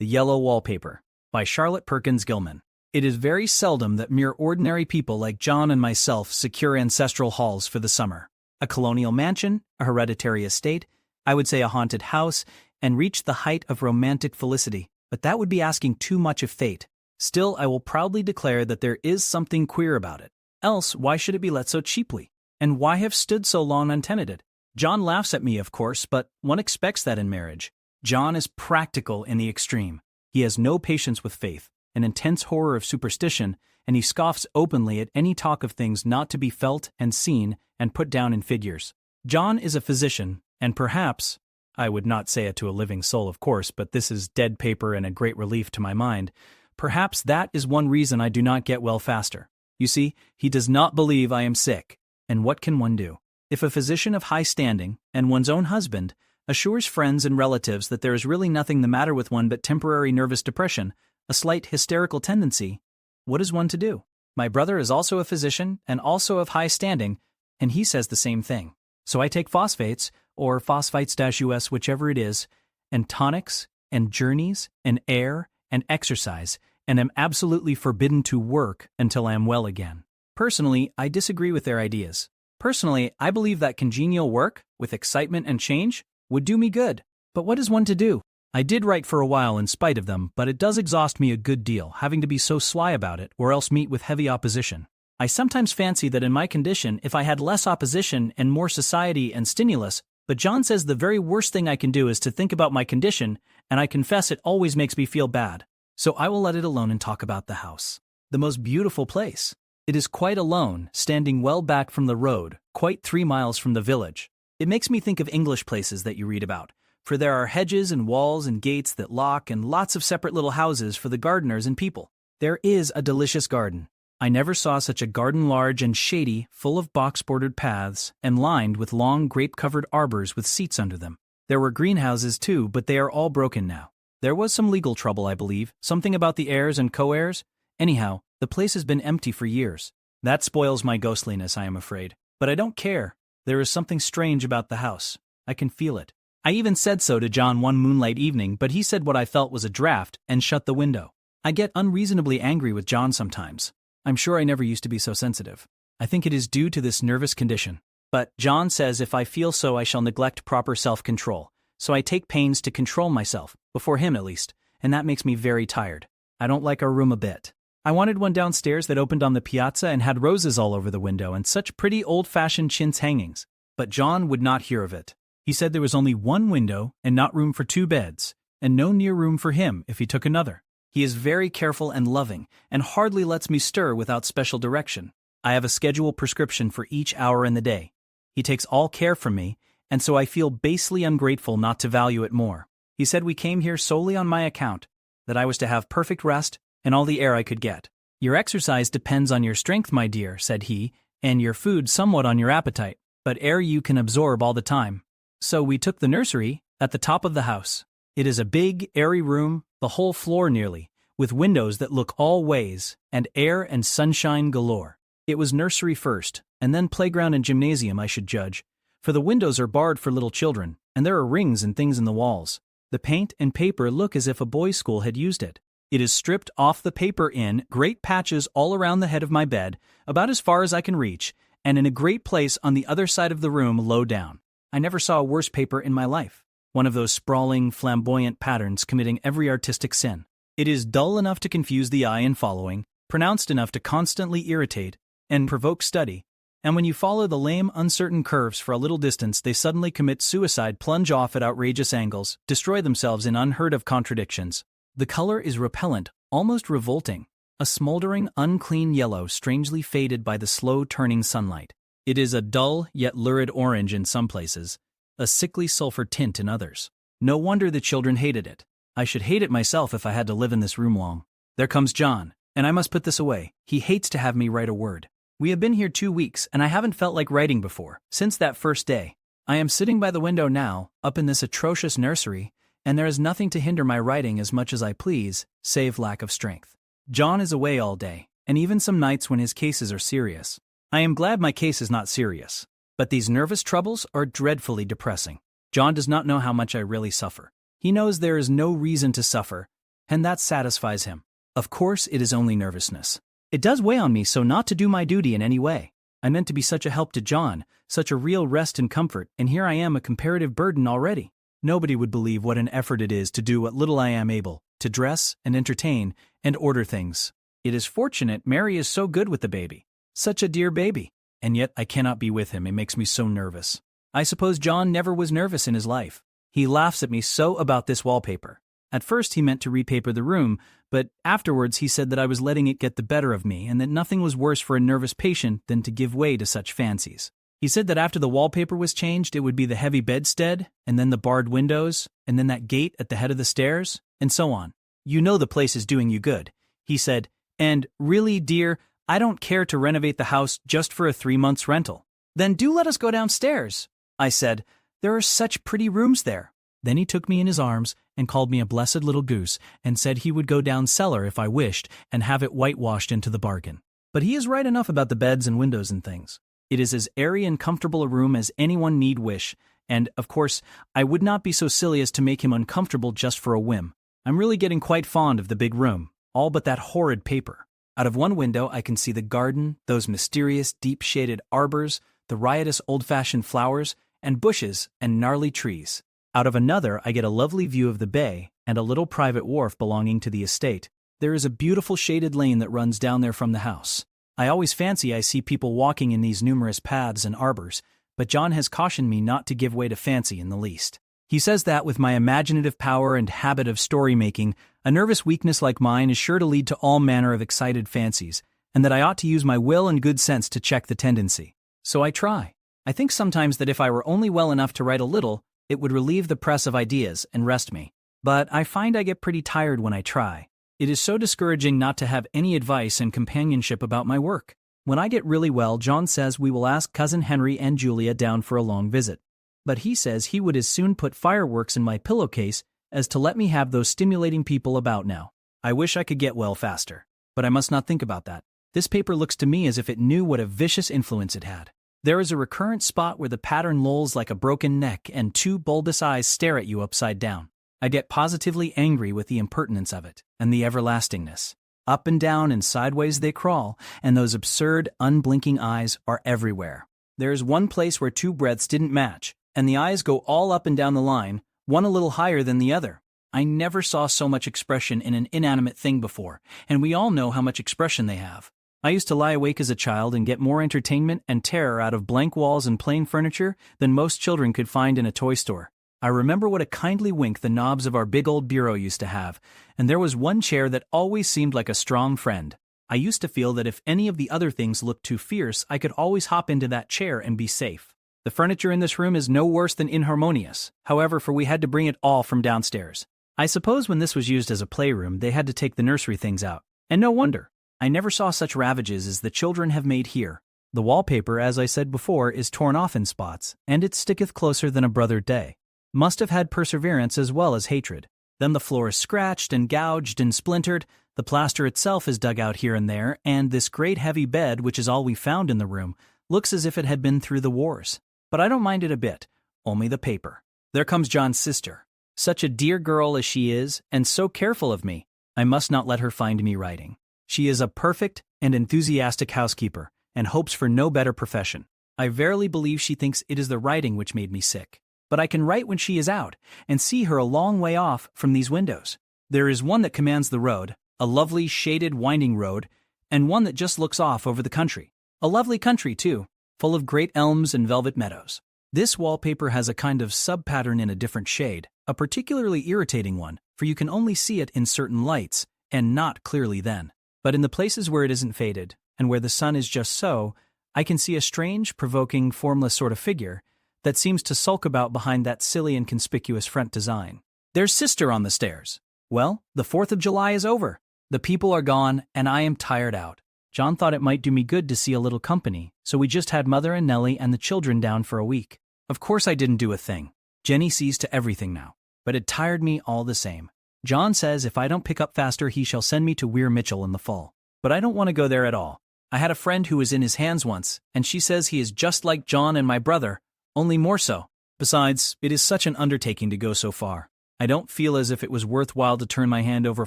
The Yellow Wallpaper by Charlotte Perkins Gilman. It is very seldom that mere ordinary people like John and myself secure ancestral halls for the summer. A colonial mansion, a hereditary estate, I would say a haunted house, and reach the height of romantic felicity, but that would be asking too much of fate. Still, I will proudly declare that there is something queer about it. Else, why should it be let so cheaply? And why have stood so long untenanted? John laughs at me, of course, but one expects that in marriage. John is practical in the extreme. He has no patience with faith, an intense horror of superstition, and he scoffs openly at any talk of things not to be felt and seen and put down in figures. John is a physician, and perhaps, I would not say it to a living soul of course, but this is dead paper and a great relief to my mind, perhaps that is one reason I do not get well faster. You see, he does not believe I am sick, and what can one do? If a physician of high standing, and one's own husband, assures friends and relatives that there is really nothing the matter with one but temporary nervous depression, a slight hysterical tendency, what is one to do? My brother is also a physician and also of high standing, and he says the same thing. So I take phosphates, or phosphites-US, whichever it is, and tonics, and journeys, and air, and exercise, and am absolutely forbidden to work until I am well again. Personally, I disagree with their ideas. Personally, I believe that congenial work, with excitement and change, would do me good. But what is one to do? I did write for a while in spite of them, but it does exhaust me a good deal, having to be so sly about it, or else meet with heavy opposition. I sometimes fancy that in my condition, if I had less opposition and more society and stimulus, but John says the very worst thing I can do is to think about my condition, and I confess it always makes me feel bad. So I will let it alone and talk about the house. The most beautiful place. It is quite alone, standing well back from the road, quite 3 miles from the village. It makes me think of English places that you read about, for there are hedges and walls and gates that lock and lots of separate little houses for the gardeners and people. There is a delicious garden. I never saw such a garden, large and shady, full of box-bordered paths, and lined with long grape-covered arbors with seats under them. There were greenhouses too, but they are all broken now. There was some legal trouble, I believe, something about the heirs and co-heirs. Anyhow, the place has been empty for years. That spoils my ghostliness, I am afraid. But I don't care. There is something strange about the house. I can feel it. I even said so to John one moonlight evening, but he said what I felt was a draft and shut the window. I get unreasonably angry with John sometimes. I'm sure I never used to be so sensitive. I think it is due to this nervous condition. But John says if I feel so I shall neglect proper self-control. So I take pains to control myself, before him at least, and that makes me very tired. I don't like our room a bit. I wanted one downstairs that opened on the piazza and had roses all over the window and such pretty old-fashioned chintz hangings. But John would not hear of it. He said there was only one window and not room for 2 beds, and no near room for him if he took another. He is very careful and loving, and hardly lets me stir without special direction. I have a schedule prescription for each hour in the day. He takes all care from me, and so I feel basely ungrateful not to value it more. He said we came here solely on my account, that I was to have perfect rest and all the air I could get. Your exercise depends on your strength, my dear, said he, and your food somewhat on your appetite, but air you can absorb all the time. So we took the nursery, at the top of the house. It is a big, airy room, the whole floor nearly, with windows that look all ways, and air and sunshine galore. It was nursery first, and then playground and gymnasium, I should judge, for the windows are barred for little children, and there are rings and things in the walls. The paint and paper look as if a boys' school had used it. It is stripped off the paper in great patches all around the head of my bed, about as far as I can reach, and in a great place on the other side of the room low down. I never saw a worse paper in my life. One of those sprawling, flamboyant patterns committing every artistic sin. It is dull enough to confuse the eye in following, pronounced enough to constantly irritate and provoke study, and when you follow the lame, uncertain curves for a little distance they suddenly commit suicide, plunge off at outrageous angles, destroy themselves in unheard-of contradictions. The color is repellent, almost revolting, a smoldering, unclean yellow strangely faded by the slow-turning sunlight. It is a dull yet lurid orange in some places, a sickly sulfur tint in others. No wonder the children hated it. I should hate it myself if I had to live in this room long. There comes John, and I must put this away. He hates to have me write a word. We have been here 2 weeks, and I haven't felt like writing before, since that first day. I am sitting by the window now, up in this atrocious nursery, and there is nothing to hinder my writing as much as I please, save lack of strength. John is away all day, and even some nights when his cases are serious. I am glad my case is not serious, but these nervous troubles are dreadfully depressing. John does not know how much I really suffer. He knows there is no reason to suffer, and that satisfies him. Of course, it is only nervousness. It does weigh on me so not to do my duty in any way. I meant to be such a help to John, such a real rest and comfort, and here I am a comparative burden already. Nobody would believe what an effort it is to do what little I am able, to dress and entertain and order things. It is fortunate Mary is so good with the baby. Such a dear baby. And yet I cannot be with him, it makes me so nervous. I suppose John never was nervous in his life. He laughs at me so about this wallpaper. At first he meant to repaper the room, but afterwards he said that I was letting it get the better of me and that nothing was worse for a nervous patient than to give way to such fancies. He said that after the wallpaper was changed it would be the heavy bedstead, and then the barred windows, and then that gate at the head of the stairs, and so on. You know the place is doing you good. He said, and really, dear, I don't care to renovate the house just for a 3 months rental. Then do let us go downstairs. I said, there are such pretty rooms there. Then he took me in his arms and called me a blessed little goose and said he would go down cellar if I wished and have it whitewashed into the bargain. But he is right enough about the beds and windows and things. It is as airy and comfortable a room as anyone need wish, and, of course, I would not be so silly as to make him uncomfortable just for a whim. I'm really getting quite fond of the big room, all but that horrid paper. Out of one window I can see the garden, those mysterious deep-shaded arbors, the riotous old-fashioned flowers, and bushes and gnarly trees. Out of another I get a lovely view of the bay and a little private wharf belonging to the estate. There is a beautiful shaded lane that runs down there from the house. I always fancy I see people walking in these numerous paths and arbors, but John has cautioned me not to give way to fancy in the least. He says that with my imaginative power and habit of story-making, a nervous weakness like mine is sure to lead to all manner of excited fancies, and that I ought to use my will and good sense to check the tendency. So I try. I think sometimes that if I were only well enough to write a little, it would relieve the press of ideas and rest me. But I find I get pretty tired when I try. It is so discouraging not to have any advice and companionship about my work. When I get really well, John says we will ask Cousin Henry and Julia down for a long visit. But he says he would as soon put fireworks in my pillowcase as to let me have those stimulating people about now. I wish I could get well faster. But I must not think about that. This paper looks to me as if it knew what a vicious influence it had. There is a recurrent spot where the pattern lolls like a broken neck and 2 bulbous eyes stare at you upside down. I get positively angry with the impertinence of it, and the everlastingness. Up and down and sideways they crawl, and those absurd, unblinking eyes are everywhere. There is one place where 2 breadths didn't match, and the eyes go all up and down the line, one a little higher than the other. I never saw so much expression in an inanimate thing before, and we all know how much expression they have. I used to lie awake as a child and get more entertainment and terror out of blank walls and plain furniture than most children could find in a toy store. I remember what a kindly wink the knobs of our big old bureau used to have, and there was one chair that always seemed like a strong friend. I used to feel that if any of the other things looked too fierce, I could always hop into that chair and be safe. The furniture in this room is no worse than inharmonious, however, for we had to bring it all from downstairs. I suppose when this was used as a playroom, they had to take the nursery things out. And no wonder. I never saw such ravages as the children have made here. The wallpaper, as I said before, is torn off in spots, and it sticketh closer than a brother day. Must have had perseverance as well as hatred. Then the floor is scratched and gouged and splintered, the plaster itself is dug out here and there, and this great heavy bed, which is all we found in the room, looks as if it had been through the wars. But I don't mind it a bit, only the paper. There comes John's sister. Such a dear girl as she is, and so careful of me, I must not let her find me writing. She is a perfect and enthusiastic housekeeper, and hopes for no better profession. I verily believe she thinks it is the writing which made me sick. But I can write when she is out, and see her a long way off from these windows. There is one that commands the road, a lovely shaded winding road, and one that just looks off over the country. A lovely country, too, full of great elms and velvet meadows. This wallpaper has a kind of sub-pattern in a different shade, a particularly irritating one, for you can only see it in certain lights, and not clearly then. But in the places where it isn't faded, and where the sun is just so, I can see a strange, provoking, formless sort of figure that seems to sulk about behind that silly and conspicuous front design. There's Sister on the stairs. Well, the 4th of July is over. The people are gone, and I am tired out. John thought it might do me good to see a little company, so we just had Mother and Nellie and the children down for a week. Of course I didn't do a thing. Jenny sees to everything now. But it tired me all the same. John says if I don't pick up faster he shall send me to Weir Mitchell in the fall. But I don't want to go there at all. I had a friend who was in his hands once, and she says he is just like John and my brother, only more so. Besides, it is such an undertaking to go so far. I don't feel as if it was worthwhile to turn my hand over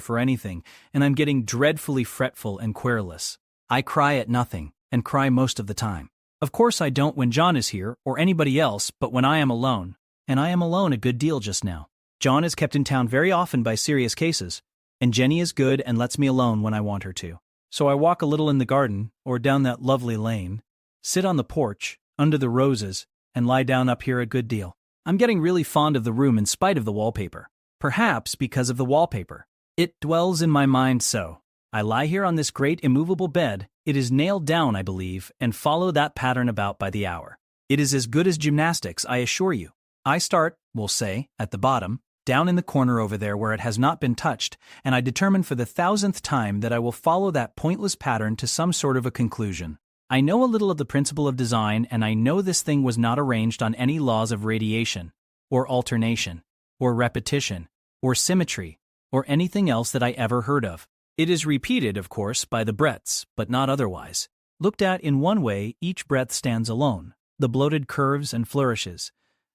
for anything, and I'm getting dreadfully fretful and querulous. I cry at nothing, and cry most of the time. Of course I don't when John is here, or anybody else, but when I am alone. And I am alone a good deal just now. John is kept in town very often by serious cases, and Jenny is good and lets me alone when I want her to. So I walk a little in the garden, or down that lovely lane, sit on the porch, under the roses, and lie down up here a good deal. I'm getting really fond of the room in spite of the wallpaper. Perhaps because of the wallpaper. It dwells in my mind so. I lie here on this great immovable bed, it is nailed down I believe, and follow that pattern about by the hour. It is as good as gymnastics, I assure you. I start, we'll say, at the bottom, down in the corner over there where it has not been touched, and I determine for the 1000th time that I will follow that pointless pattern to some sort of a conclusion. I know a little of the principle of design, and I know this thing was not arranged on any laws of radiation, or alternation, or repetition, or symmetry, or anything else that I ever heard of. It is repeated, of course, by the breadths, but not otherwise. Looked at in one way, each breadth stands alone, the bloated curves and flourishes.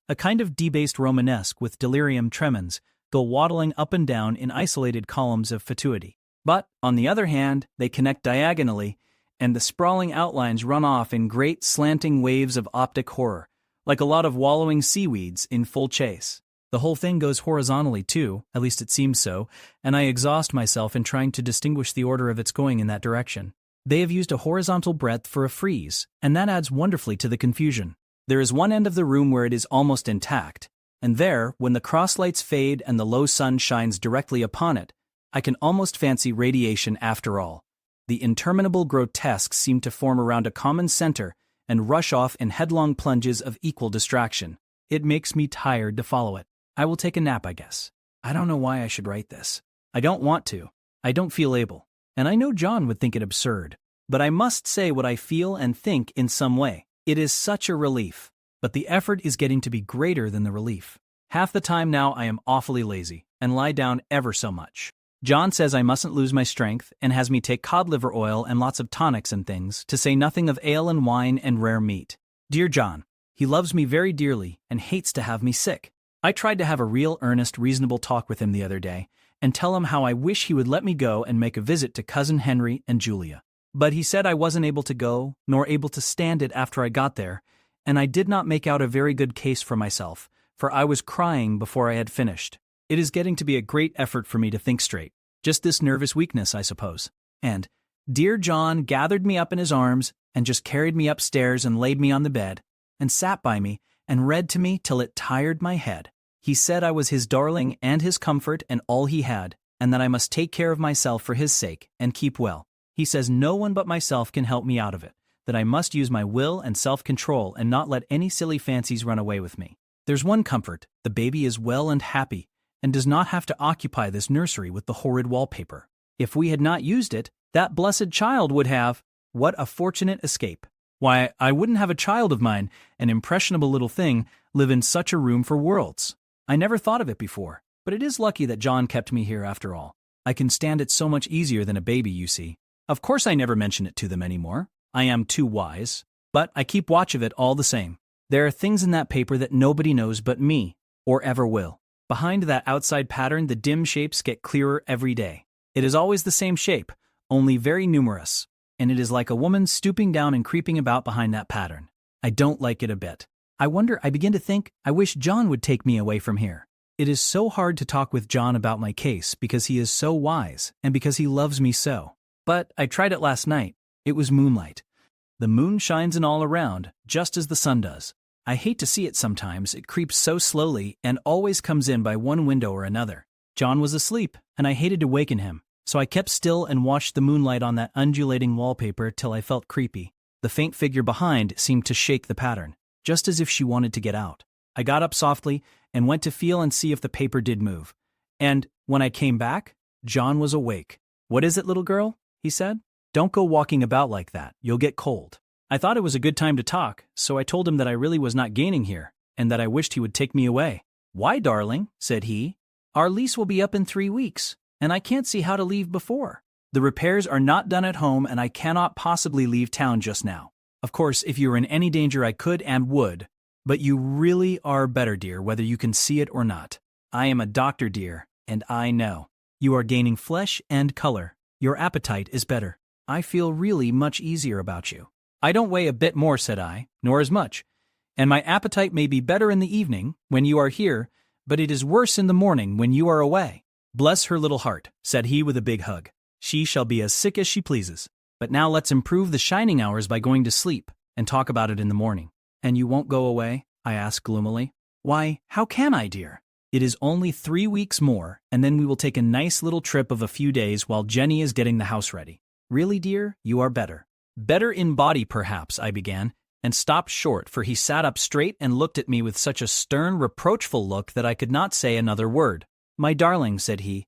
A kind of debased Romanesque with delirium tremens go waddling up and down in isolated columns of fatuity. But, on the other hand, they connect diagonally, and the sprawling outlines run off in great slanting waves of optic horror, like a lot of wallowing seaweeds in full chase. The whole thing goes horizontally too, at least it seems so, and I exhaust myself in trying to distinguish the order of its going in that direction. They have used a horizontal breadth for a frieze, and that adds wonderfully to the confusion. There is one end of the room where it is almost intact, and there, when the cross-lights fade and the low sun shines directly upon it, I can almost fancy radiation after all. The interminable grotesques seem to form around a common center and rush off in headlong plunges of equal distraction. It makes me tired to follow it. I will take a nap, I guess. I don't know why I should write this. I don't want to. I don't feel able. And I know John would think it absurd. But I must say what I feel and think in some way. It is such a relief. But the effort is getting to be greater than the relief. Half the time now I am awfully lazy and lie down ever so much. John says I mustn't lose my strength and has me take cod liver oil and lots of tonics and things, to say nothing of ale and wine and rare meat. Dear John, he loves me very dearly and hates to have me sick. I tried to have a real earnest, reasonable talk with him the other day and tell him how I wish he would let me go and make a visit to Cousin Henry and Julia. But he said I wasn't able to go, nor able to stand it after I got there, and I did not make out a very good case for myself, for I was crying before I had finished. It is getting to be a great effort for me to think straight. Just this nervous weakness, I suppose. And dear John gathered me up in his arms and just carried me upstairs and laid me on the bed, and sat by me and read to me till it tired my head. He said I was his darling and his comfort and all he had, and that I must take care of myself for his sake and keep well. He says no one but myself can help me out of it, that I must use my will and self-control and not let any silly fancies run away with me. There's one comfort, the baby is well and happy, and does not have to occupy this nursery with the horrid wallpaper. If we had not used it, that blessed child would have. What a fortunate escape. Why, I wouldn't have a child of mine, an impressionable little thing, live in such a room for worlds. I never thought of it before, but it is lucky that John kept me here after all. I can stand it so much easier than a baby, you see. Of course I never mention it to them anymore. I am too wise. But I keep watch of it all the same. There are things in that paper that nobody knows but me, or ever will. Behind that outside pattern, the dim shapes get clearer every day. It is always the same shape, only very numerous, and it is like a woman stooping down and creeping about behind that pattern. I don't like it a bit. I begin to think, I wish John would take me away from here. It is so hard to talk with John about my case because he is so wise and because he loves me so. But I tried it last night. It was moonlight. The moon shines in all around, just as the sun does. I hate to see it sometimes. It creeps so slowly and always comes in by one window or another. John was asleep, and I hated to waken him, so I kept still and watched the moonlight on that undulating wallpaper till I felt creepy. The faint figure behind seemed to shake the pattern, just as if she wanted to get out. I got up softly and went to feel and see if the paper did move. And when I came back, John was awake. "What is it, little girl?" he said. "Don't go walking about like that. You'll get cold." I thought it was a good time to talk, so I told him that I really was not gaining here, and that I wished he would take me away. "Why, darling?" said he. "Our lease will be up in 3 weeks, and I can't see how to leave before. The repairs are not done at home, and I cannot possibly leave town just now. Of course, if you were in any danger I could and would, but you really are better, dear, whether you can see it or not. I am a doctor, dear, and I know. You are gaining flesh and color. Your appetite is better. I feel really much easier about you. I don't weigh a bit more, said I, nor as much. And my appetite may be better in the evening, when you are here, but it is worse in the morning when you are away. Bless her little heart, said he with a big hug. She shall be as sick as she pleases. But now let's improve the shining hours by going to sleep, and talk about it in the morning. And you won't go away? I asked gloomily. Why, how can I, dear? It is only 3 weeks more, and then we will take a nice little trip of a few days while Jenny is getting the house ready. Really, dear, you are better. Better in body, perhaps, I began, and stopped short, for he sat up straight and looked at me with such a stern, reproachful look that I could not say another word. My darling, said he,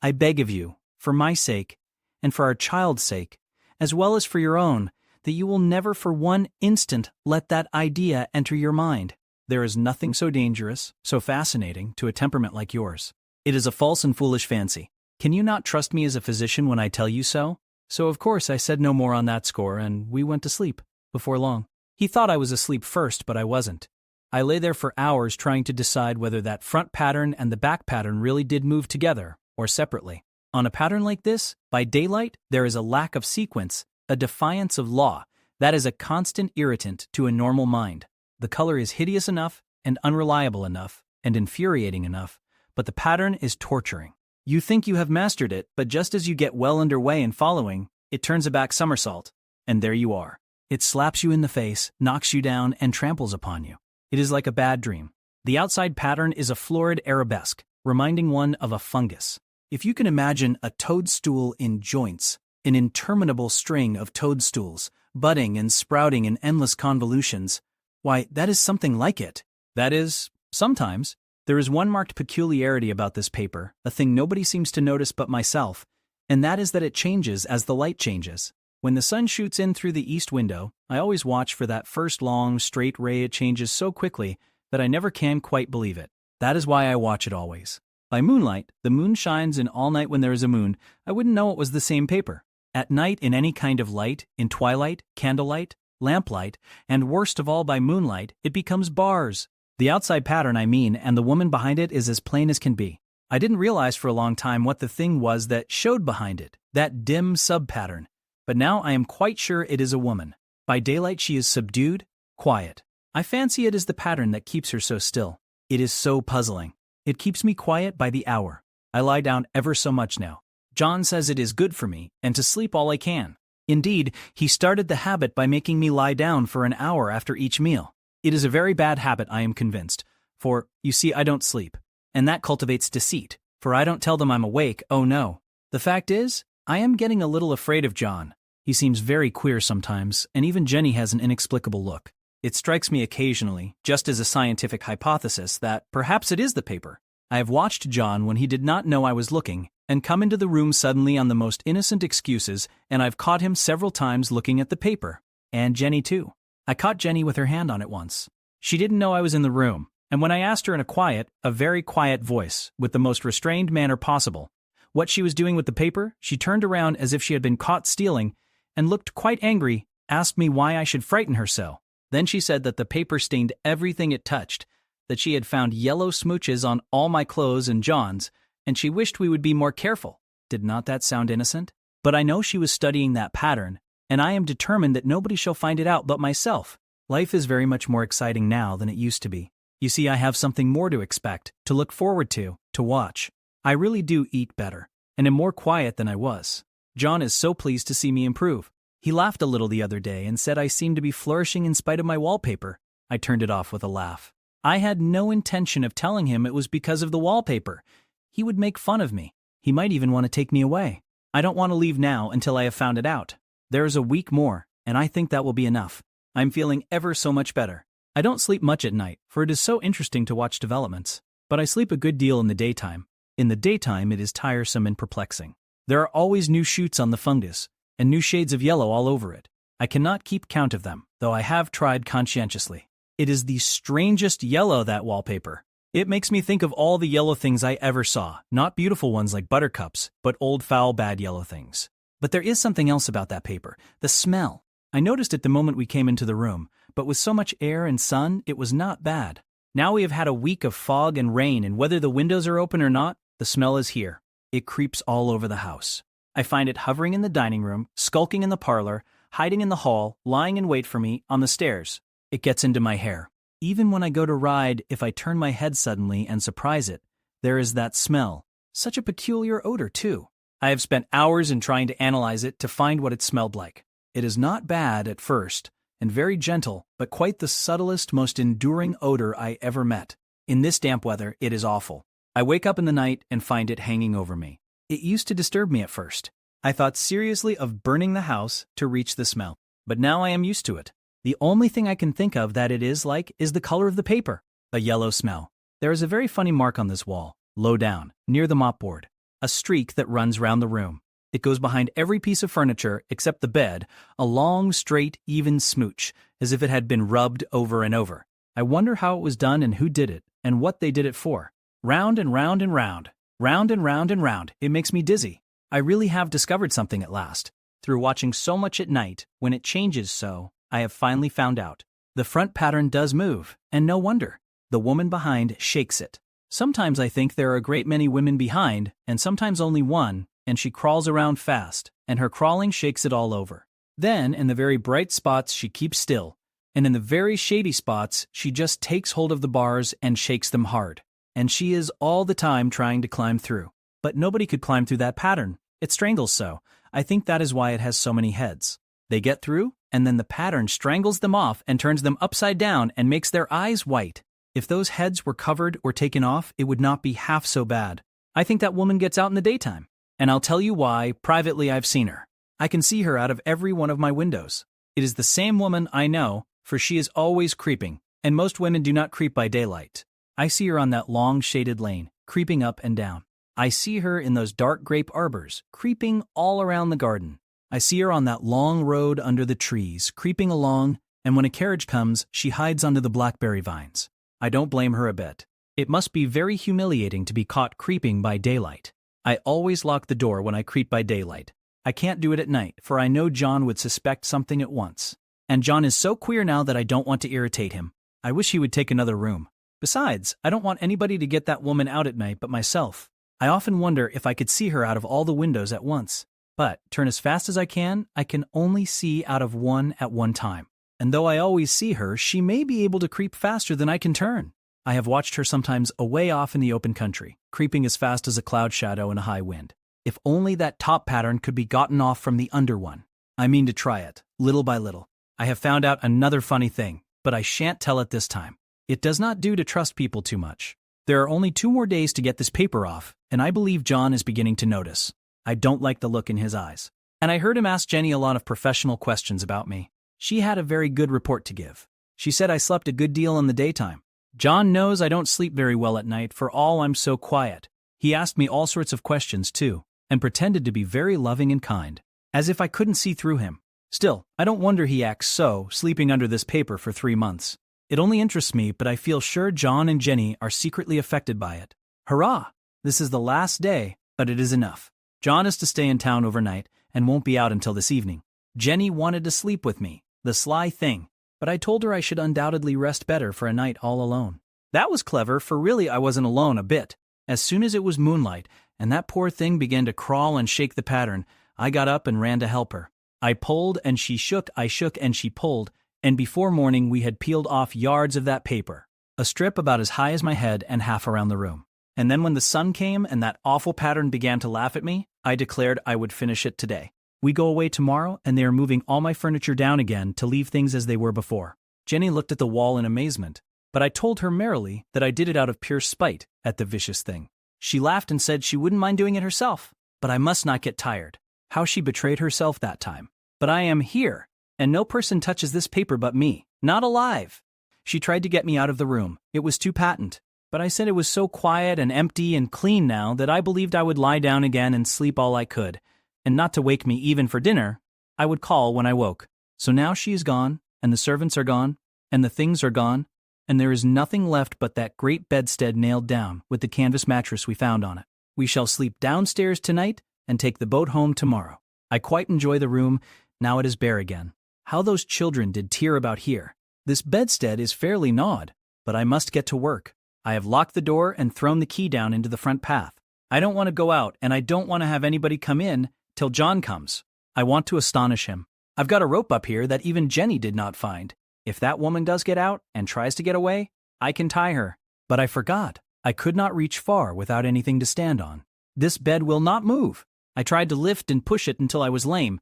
I beg of you, for my sake, and for our child's sake, as well as for your own, that you will never for one instant let that idea enter your mind. There is nothing so dangerous, so fascinating, to a temperament like yours. It is a false and foolish fancy. Can you not trust me as a physician when I tell you so? So of course I said no more on that score, and we went to sleep, before long. He thought I was asleep first, but I wasn't. I lay there for hours trying to decide whether that front pattern and the back pattern really did move together, or separately. On a pattern like this, by daylight, there is a lack of sequence, a defiance of law, that is a constant irritant to a normal mind. The color is hideous enough, and unreliable enough, and infuriating enough, but the pattern is torturing. You think you have mastered it, but just as you get well underway in following, it turns a back somersault, and there you are. It slaps you in the face, knocks you down, and tramples upon you. It is like a bad dream. The outside pattern is a florid arabesque, reminding one of a fungus. If you can imagine a toadstool in joints, an interminable string of toadstools, budding and sprouting in endless convolutions, why, that is something like it. That is, sometimes. There is one marked peculiarity about this paper, a thing nobody seems to notice but myself, and that is that it changes as the light changes. When the sun shoots in through the east window, I always watch for that first long, straight ray. It changes so quickly that I never can quite believe it. That is why I watch it always. By moonlight, the moon shines, and all night when there is a moon, I wouldn't know it was the same paper. At night, in any kind of light, in twilight, candlelight, lamplight, and worst of all by moonlight, it becomes bars. The outside pattern, I mean, and the woman behind it is as plain as can be. I didn't realize for a long time what the thing was that showed behind it, that dim sub-pattern. But now I am quite sure it is a woman. By daylight she is subdued, quiet. I fancy it is the pattern that keeps her so still. It is so puzzling. It keeps me quiet by the hour. I lie down ever so much now. John says it is good for me, and to sleep all I can. Indeed, he started the habit by making me lie down for an hour after each meal. It is a very bad habit, I am convinced, for, you see, I don't sleep. And that cultivates deceit, for I don't tell them I'm awake, oh no. The fact is, I am getting a little afraid of John. He seems very queer sometimes, and even Jenny has an inexplicable look. It strikes me occasionally, just as a scientific hypothesis, that perhaps it is the paper. I have watched John when he did not know I was looking, and come into the room suddenly on the most innocent excuses, and I've caught him several times looking at the paper. And Jenny too. I caught Jenny with her hand on it once. She didn't know I was in the room, and when I asked her in a very quiet voice, with the most restrained manner possible, what she was doing with the paper, she turned around as if she had been caught stealing, and looked quite angry, asked me why I should frighten her so. Then she said that the paper stained everything it touched, that she had found yellow smooches on all my clothes and John's, and she wished we would be more careful. Did not that sound innocent? But I know she was studying that pattern, and I am determined that nobody shall find it out but myself. Life is very much more exciting now than it used to be. You see, I have something more to expect, to look forward to watch. I really do eat better, and am more quiet than I was. John is so pleased to see me improve. He laughed a little the other day and said I seemed to be flourishing in spite of my wallpaper. I turned it off with a laugh. I had no intention of telling him it was because of the wallpaper. He would make fun of me. He might even want to take me away. I don't want to leave now until I have found it out. There is a week more, and I think that will be enough. I'm feeling ever so much better. I don't sleep much at night, for it is so interesting to watch developments. But I sleep a good deal in the daytime. In the daytime it is tiresome and perplexing. There are always new shoots on the fungus, and new shades of yellow all over it. I cannot keep count of them, though I have tried conscientiously. It is the strangest yellow, that wallpaper. It makes me think of all the yellow things I ever saw, not beautiful ones like buttercups, but old foul bad yellow things. But there is something else about that paper, the smell. I noticed it the moment we came into the room, but with so much air and sun, it was not bad. Now we have had a week of fog and rain, and whether the windows are open or not, the smell is here. It creeps all over the house. I find it hovering in the dining room, skulking in the parlor, hiding in the hall, lying in wait for me on the stairs. It gets into my hair. Even when I go to ride, if I turn my head suddenly and surprise it, there is that smell. Such a peculiar odor, too. I have spent hours in trying to analyze it to find what it smelled like. It is not bad at first, and very gentle, but quite the subtlest, most enduring odor I ever met. In this damp weather, it is awful. I wake up in the night and find it hanging over me. It used to disturb me at first. I thought seriously of burning the house to reach the smell, but now I am used to it. The only thing I can think of that it is like is the color of the paper, a yellow smell. There is a very funny mark on this wall, low down, near the mopboard, a streak that runs round the room. It goes behind every piece of furniture except the bed, a long, straight, even smooch, as if it had been rubbed over and over. I wonder how it was done and who did it, and what they did it for. Round and round and round, round and round and round, it makes me dizzy. I really have discovered something at last. Through watching so much at night, when it changes so, I have finally found out. The front pattern does move, and no wonder. The woman behind shakes it. Sometimes I think there are a great many women behind, and sometimes only one, and she crawls around fast, and her crawling shakes it all over. Then, in the very bright spots, she keeps still, and in the very shady spots, she just takes hold of the bars and shakes them hard. And she is all the time trying to climb through. But nobody could climb through that pattern. It strangles so. I think that is why it has so many heads. They get through, and then the pattern strangles them off and turns them upside down and makes their eyes white. If those heads were covered or taken off, it would not be half so bad. I think that woman gets out in the daytime. And I'll tell you why. Privately, I've seen her. I can see her out of every one of my windows. It is the same woman I know, for she is always creeping, and most women do not creep by daylight. I see her on that long shaded lane, creeping up and down. I see her in those dark grape arbors, creeping all around the garden. I see her on that long road under the trees, creeping along, and when a carriage comes, she hides under the blackberry vines. I don't blame her a bit. It must be very humiliating to be caught creeping by daylight. I always lock the door when I creep by daylight. I can't do it at night, for I know John would suspect something at once. And John is so queer now that I don't want to irritate him. I wish he would take another room. Besides, I don't want anybody to get that woman out at night but myself. I often wonder if I could see her out of all the windows at once. But, turn as fast as I can only see out of one at one time. And though I always see her, she may be able to creep faster than I can turn. I have watched her sometimes away off in the open country, creeping as fast as a cloud shadow in a high wind. If only that top pattern could be gotten off from the under one. I mean to try it, little by little. I have found out another funny thing, but I shan't tell it this time. It does not do to trust people too much. There are only 2 more days to get this paper off, and I believe John is beginning to notice. I don't like the look in his eyes. And I heard him ask Jenny a lot of professional questions about me. She had a very good report to give. She said I slept a good deal in the daytime. John knows I don't sleep very well at night for all I'm so quiet. He asked me all sorts of questions too, and pretended to be very loving and kind, as if I couldn't see through him. Still, I don't wonder he acts so, sleeping under this paper for 3 months. It only interests me, but I feel sure John and Jenny are secretly affected by it. Hurrah! This is the last day, but it is enough. John is to stay in town overnight and won't be out until this evening. Jenny wanted to sleep with me, the sly thing, but I told her I should undoubtedly rest better for a night all alone. That was clever, for really I wasn't alone a bit. As soon as it was moonlight, and that poor thing began to crawl and shake the pattern, I got up and ran to help her. I pulled and she shook, I shook and she pulled, and before morning we had peeled off yards of that paper, a strip about as high as my head and half around the room. And then when the sun came and that awful pattern began to laugh at me, I declared I would finish it today. We go away tomorrow, and they are moving all my furniture down again to leave things as they were before. Jenny looked at the wall in amazement, but I told her merrily that I did it out of pure spite at the vicious thing. She laughed and said she wouldn't mind doing it herself, but I must not get tired. How she betrayed herself that time. But I am here, and no person touches this paper but me, not alive. She tried to get me out of the room. It was too patent. But I said it was so quiet and empty and clean now that I believed I would lie down again and sleep all I could, and not to wake me even for dinner, I would call when I woke. So now she is gone, and the servants are gone, and the things are gone, and there is nothing left but that great bedstead nailed down with the canvas mattress we found on it. We shall sleep downstairs tonight and take the boat home tomorrow. I quite enjoy the room, now it is bare again. How those children did tear about here. This bedstead is fairly gnawed, but I must get to work. I have locked the door and thrown the key down into the front path. I don't want to go out, and I don't want to have anybody come in till John comes. I want to astonish him. I've got a rope up here that even Jenny did not find. If that woman does get out and tries to get away, I can tie her. But I forgot. I could not reach far without anything to stand on. This bed will not move. I tried to lift and push it until I was lame,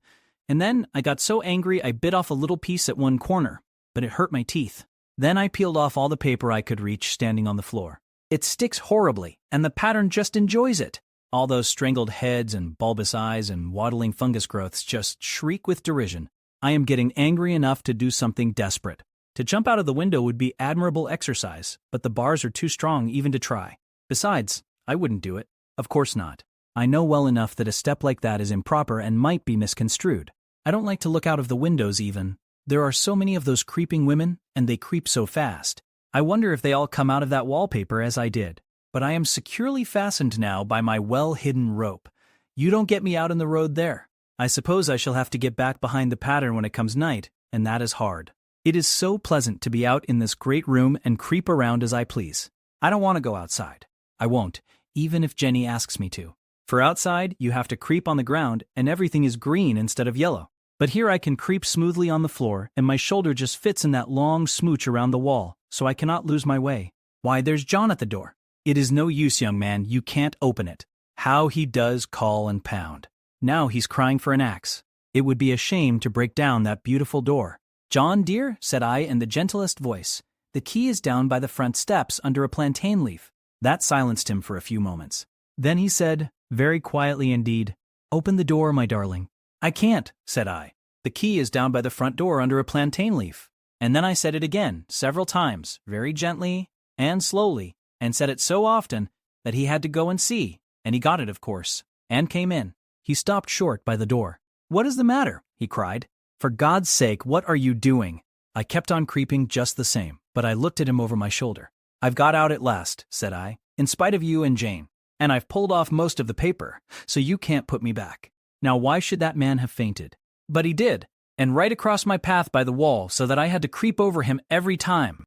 and then I got so angry I bit off a little piece at one corner, but it hurt my teeth. Then I peeled off all the paper I could reach standing on the floor. It sticks horribly, and the pattern just enjoys it. All those strangled heads and bulbous eyes and waddling fungus growths just shriek with derision. I am getting angry enough to do something desperate. To jump out of the window would be admirable exercise, but the bars are too strong even to try. Besides, I wouldn't do it. Of course not. I know well enough that a step like that is improper and might be misconstrued. I don't like to look out of the windows even. There are so many of those creeping women, and they creep so fast. I wonder if they all come out of that wallpaper as I did. But I am securely fastened now by my well-hidden rope. You don't get me out in the road there. I suppose I shall have to get back behind the pattern when it comes night, and that is hard. It is so pleasant to be out in this great room and creep around as I please. I don't want to go outside. I won't, even if Jenny asks me to. For outside, you have to creep on the ground, and everything is green instead of yellow. But here I can creep smoothly on the floor, and my shoulder just fits in that long smooch around the wall, so I cannot lose my way. Why, there's John at the door. It is no use, young man, you can't open it. How he does call and pound. Now he's crying for an axe. It would be a shame to break down that beautiful door. John, dear, said I in the gentlest voice, the key is down by the front steps under a plantain leaf. That silenced him for a few moments. Then he said, very quietly indeed, open the door, my darling. I can't, said I. The key is down by the front door under a plantain leaf. And then I said it again, several times, very gently and slowly, and said it so often that he had to go and see, and he got it, of course, and came in. He stopped short by the door. What is the matter? He cried. For God's sake, what are you doing? I kept on creeping just the same, but I looked at him over my shoulder. I've got out at last, said I, in spite of you and Jane, and I've pulled off most of the paper, so you can't put me back. Now why should that man have fainted? But he did, and right across my path by the wall so that I had to creep over him every time.